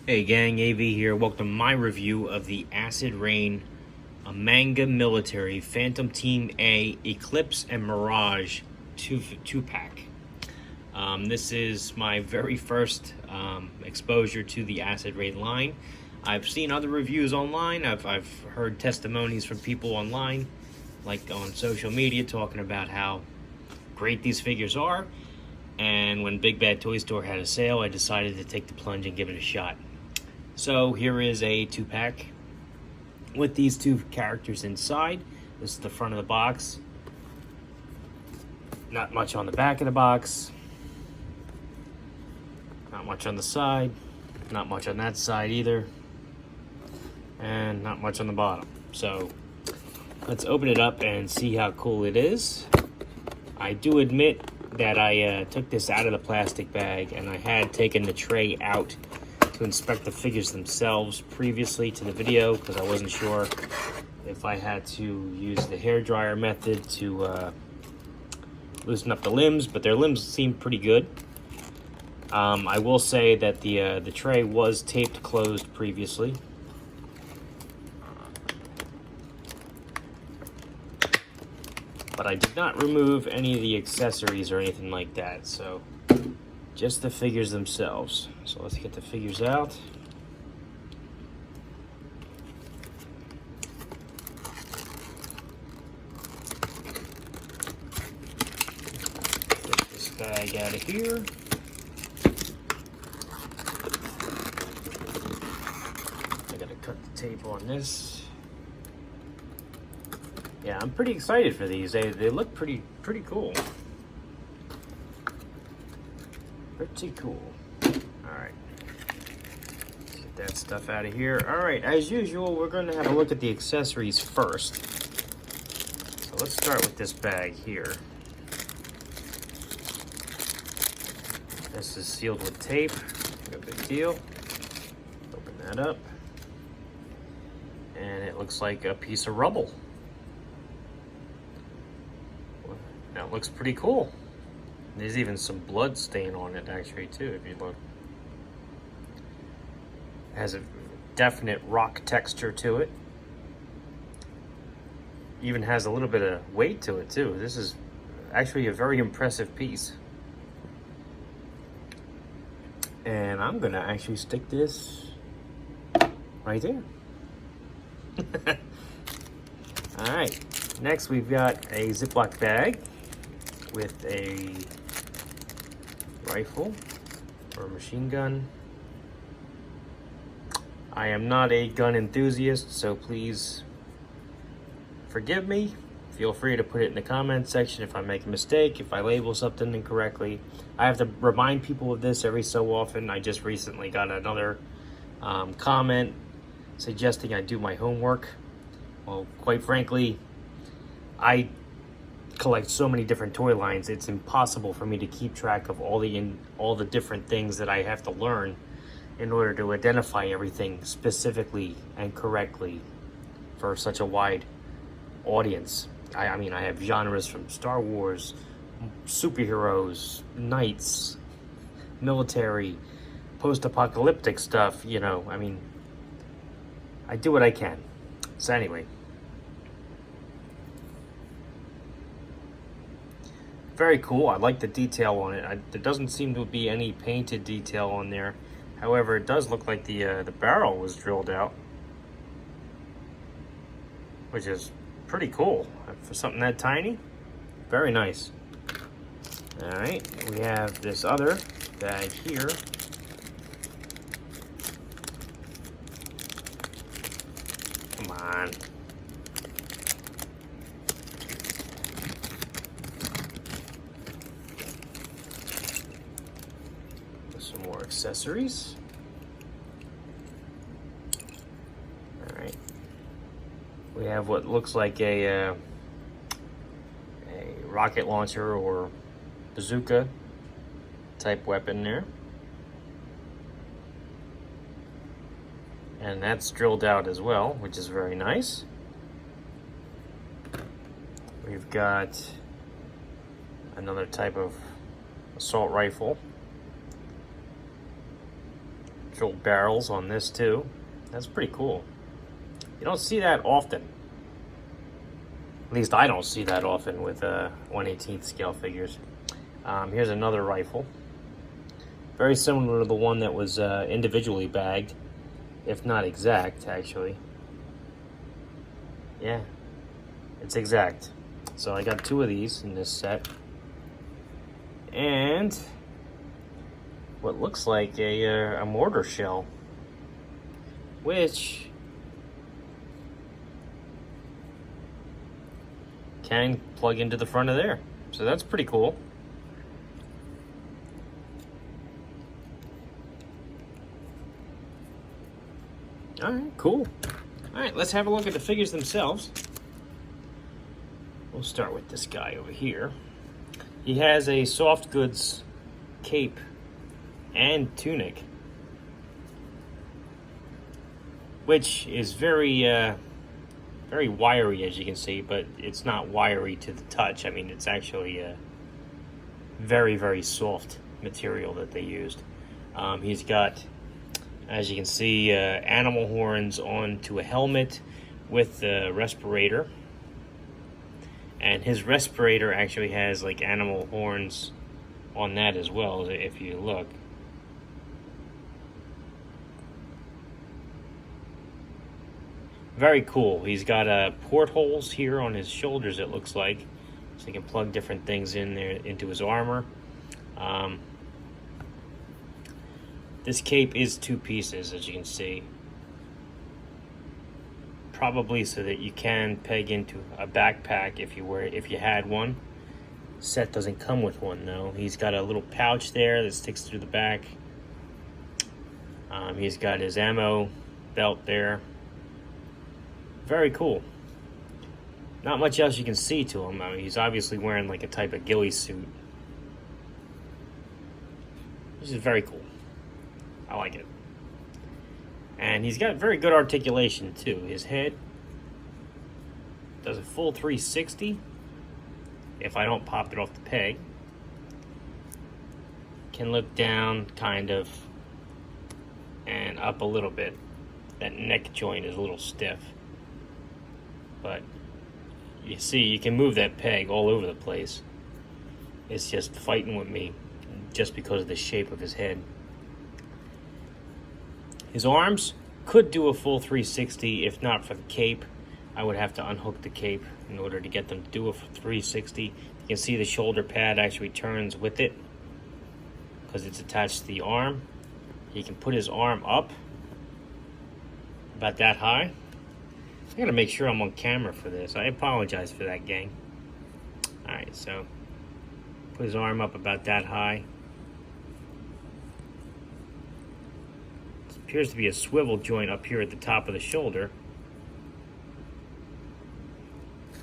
Hey gang, AV here. Welcome to my review of the Acid Rain Omanga Military Phantom Team A Eclipse and Mirage two-pack. This is my very first exposure to the Acid Rain line. I've seen other reviews online. I've heard testimonies from people online, like on social media, talking about how great these figures are. And when Big Bad Toy Store had a sale, I decided to take the plunge and give it a shot. So here is a two-pack with these two characters inside. This is the front of the box. Not much on the back of the box. Not much on the side. Not much on that side either. And not much on the bottom. So let's open it up and see how cool it is. I do admit that I took this out of the plastic bag and I had taken the tray out to inspect the figures themselves previously to the video because I wasn't sure if I had to use the hairdryer method to loosen up the limbs, but their limbs seem pretty good. I will say that the tray was taped closed previously. But I did not remove any of the accessories or anything like that, so just the figures themselves. So let's get the figures out. Get this bag out of here. I gotta cut the tape on this. Yeah, I'm pretty excited for these. They look pretty cool. Pretty cool. Alright. Get that stuff out of here. Alright, as usual, we're going to have a look at the accessories first. So let's start with this bag here. This is sealed with tape. No big deal. Open that up. And it looks like a piece of rubble. That looks pretty cool. There's even some blood stain on it actually too, if you look. It has a definite rock texture to it. Even has a little bit of weight to it too. This is actually a very impressive piece. And I'm gonna actually stick this right there. All right, next we've got a Ziploc bag with a rifle or a machine gun. I am not a gun enthusiast, so please forgive me. Feel free to put it in the comment section if I make a mistake, if I label something incorrectly. I have to remind people of this every so often. I just recently got another comment suggesting I do my homework. Well, quite frankly, I collect so many different toy lines, it's impossible for me to keep track of all the different things that I have to learn in order to identify everything specifically and correctly for such a wide audience. I mean, I have genres from Star Wars, superheroes, knights, military, post-apocalyptic stuff, you know. I mean, I do what I can. So anyway, very cool. I like the detail on it. There doesn't seem to be any painted detail on there. However, it does look like the barrel was drilled out, which is pretty cool for something that tiny. Very nice. All right, we have this other bag here. Come on. Some more accessories. All right. We have what looks like a rocket launcher or bazooka type weapon there. And that's drilled out as well, which is very nice. We've got another type of assault rifle. drill barrels on this too. That's pretty cool. You don't see that often. At least I don't see that often with 1/18 scale figures. Here's another rifle. Very similar to the one that was individually bagged, if not exact, actually. Yeah, it's exact. So I got 2 of these in this set. And what looks like a mortar shell, which can plug into the front of there. So that's pretty cool. All right, cool. All right, let's have a look at the figures themselves. We'll start with this guy over here. He has a soft goods cape and tunic, which is very wiry, as you can see, but it's not wiry to the touch. I mean, it's actually a very, very soft material that they used. He's got, as you can see, animal horns onto a helmet with the respirator. And his respirator actually has like animal horns on that as well, if you look. Very cool. He's got portholes here on his shoulders, it looks like, so he can plug different things in there into his armor. This cape is 2 pieces, as you can see. Probably so that you can peg into a backpack if you had one. Set doesn't come with one though. He's got a little pouch there that sticks through the back. He's got his ammo belt there. Very cool. Not much else you can see to him. I mean, he's obviously wearing like a type of ghillie suit. This is very cool. I like it. And he's got very good articulation too. His head does a full 360 if I don't pop it off the peg. Can look down kind of and up a little bit. That neck joint is a little stiff. But you see, you can move that peg all over the place. It's just fighting with me just because of the shape of his head. His arms could do a full 360 if not for the cape. I would have to unhook the cape in order to get them to do a 360. You can see the shoulder pad actually turns with it because it's attached to the arm. He can put his arm up about that high. I gotta make sure I'm on camera for this. I apologize for that, gang. Alright, so put his arm up about that high. Appears to be a swivel joint up here at the top of the shoulder.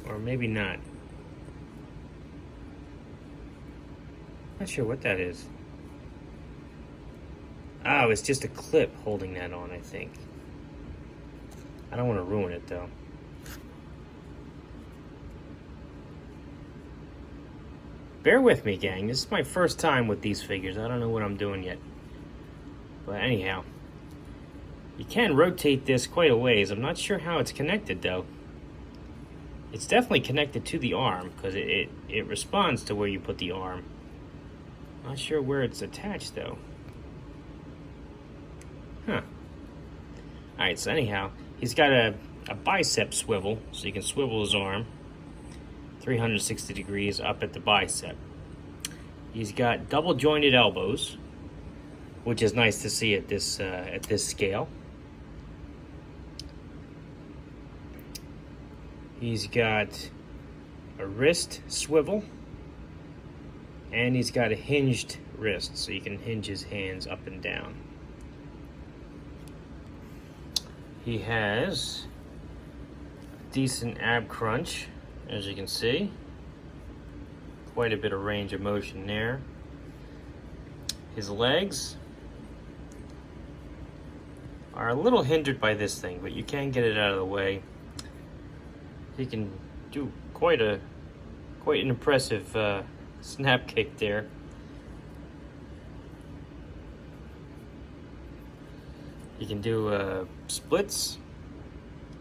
Or maybe not. Not sure what that is. Oh, it's just a clip holding that on, I think. I don't want to ruin it, though. Bear with me, gang. This is my first time with these figures. I don't know what I'm doing yet. But anyhow. You can rotate this quite a ways. I'm not sure how it's connected, though. It's definitely connected to the arm, because it responds to where you put the arm. Not sure where it's attached, though. Huh. Alright, so anyhow, he's got a bicep swivel, so you can swivel his arm 360 degrees up at the bicep. He's got double jointed elbows, which is nice to see at this scale. He's got a wrist swivel, and he's got a hinged wrist, so you can hinge his hands up and down. He has a decent ab crunch, as you can see. Quite a bit of range of motion there. His legs are a little hindered by this thing, but you can get it out of the way. He can do quite an impressive snap kick there. You can do splits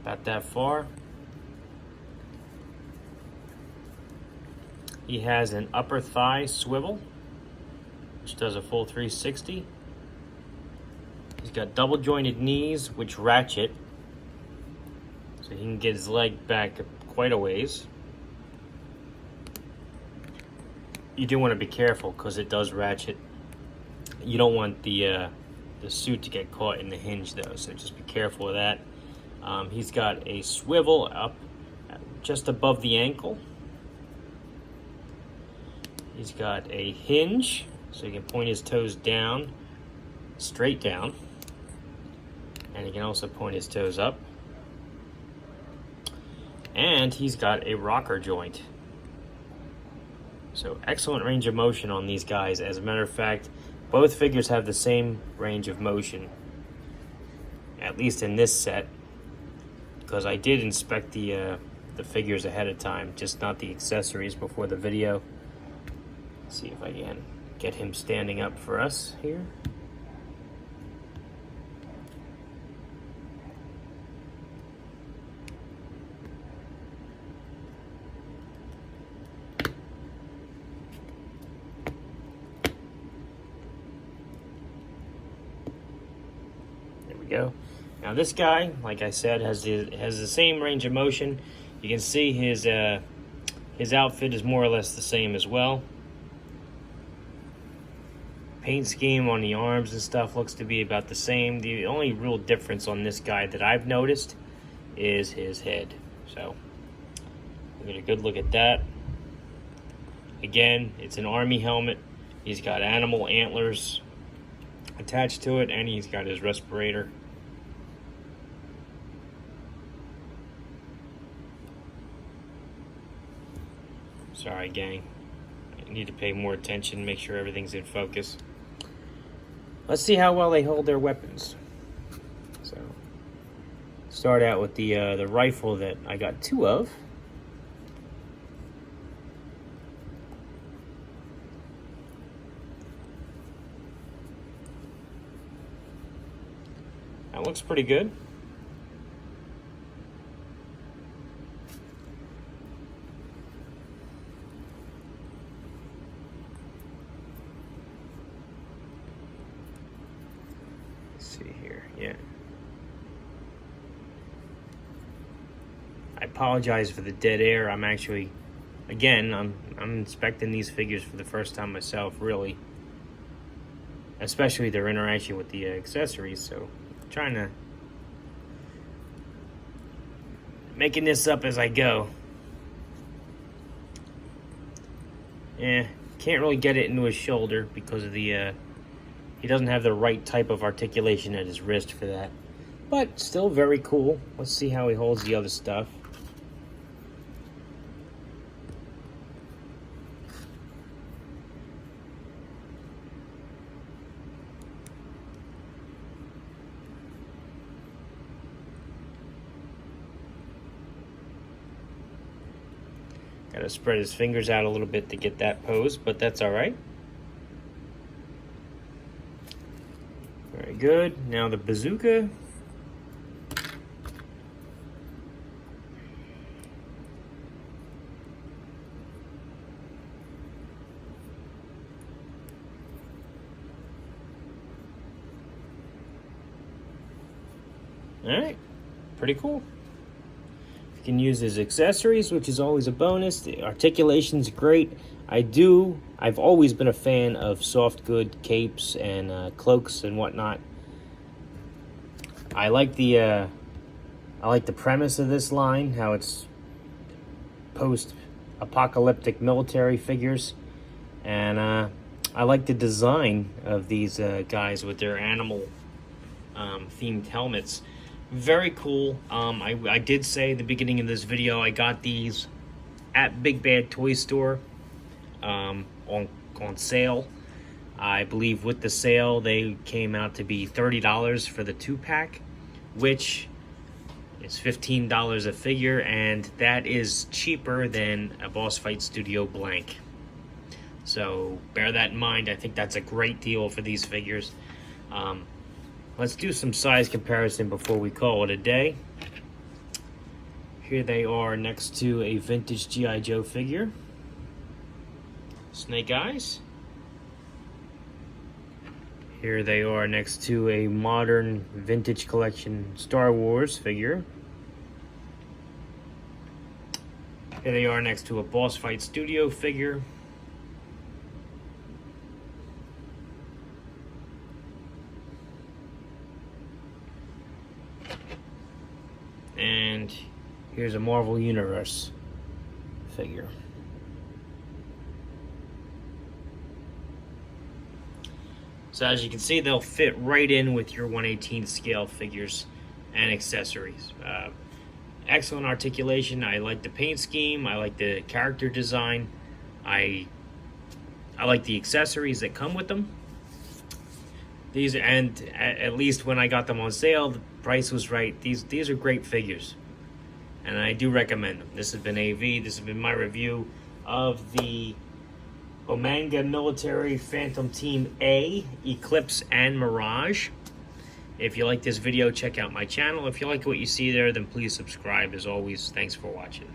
about that far. He has an upper thigh swivel, which does a full 360. He's got double jointed knees, which ratchet, so he can get his leg back quite a ways. You do want to be careful because it does ratchet. You don't want the suit to get caught in the hinge though, so just be careful of that. He's got a swivel up just above the ankle. He's got a hinge, so he can point his toes down, straight down. And he can also point his toes up. And he's got a rocker joint. So excellent range of motion on these guys. As a matter of fact, both figures have the same range of motion, at least in this set, because I did inspect the figures ahead of time, just not the accessories before the video. Let's see if I can get him standing up for us here. Go. Now this guy, like I said, has the same range of motion. You can see his outfit is more or less the same as well. Paint scheme on the arms and stuff looks to be about the same. The only real difference on this guy that I've noticed is his head. So we'll get a good look at that. Again, it's an army helmet. He's got animal antlers attached to it, and he's got his respirator. Sorry, gang. I need to pay more attention, make sure everything's in focus. Let's see how well they hold their weapons. So, start out with the rifle that I got two of. That looks pretty good. Let's see here. Yeah. I apologize for the dead air. I'm actually, again, I'm inspecting these figures for the first time myself, really. Especially their interaction with the accessories, so trying to making this up as I go. Yeah, can't really get it into his shoulder because of the he doesn't have the right type of articulation at his wrist for that. But still very cool. Let's see how he holds the other stuff. Got to spread his fingers out a little bit to get that pose, but that's all right. Very good. Now the bazooka. All right, pretty cool. You can use his accessories, which is always a bonus. The articulation's great. I've always been a fan of soft good capes and cloaks and whatnot. I like the premise of this line, how it's post-apocalyptic military figures, and I like the design of these guys with their animal themed helmets. Very cool. I did say at the beginning of this video I got these at Big Bad Toy Store on sale. I believe with the sale they came out to be $30 for the 2-pack, which is $15 a figure, and that is cheaper than a Boss Fight Studio blank. So bear that in mind. I think that's a great deal for these figures. let's do some size comparison before we call it a day. Here they are next to a vintage G.I. Joe figure. Snake Eyes. Here they are next to a modern vintage collection Star Wars figure. Here they are next to a Boss Fight Studio figure. And here's a Marvel Universe figure. So as you can see, they'll fit right in with your 1/18 scale figures and accessories. Excellent articulation. I like the paint scheme. I like the character design. I like the accessories that come with them. These, and at least when I got them on sale, the price was right. These are great figures, and I do recommend them. This has been AV. This has been my review of the Omanga Military Phantom Team A, Eclipse, and Mirage. If you like this video, check out my channel. If you like what you see there, then please subscribe. As always, thanks for watching.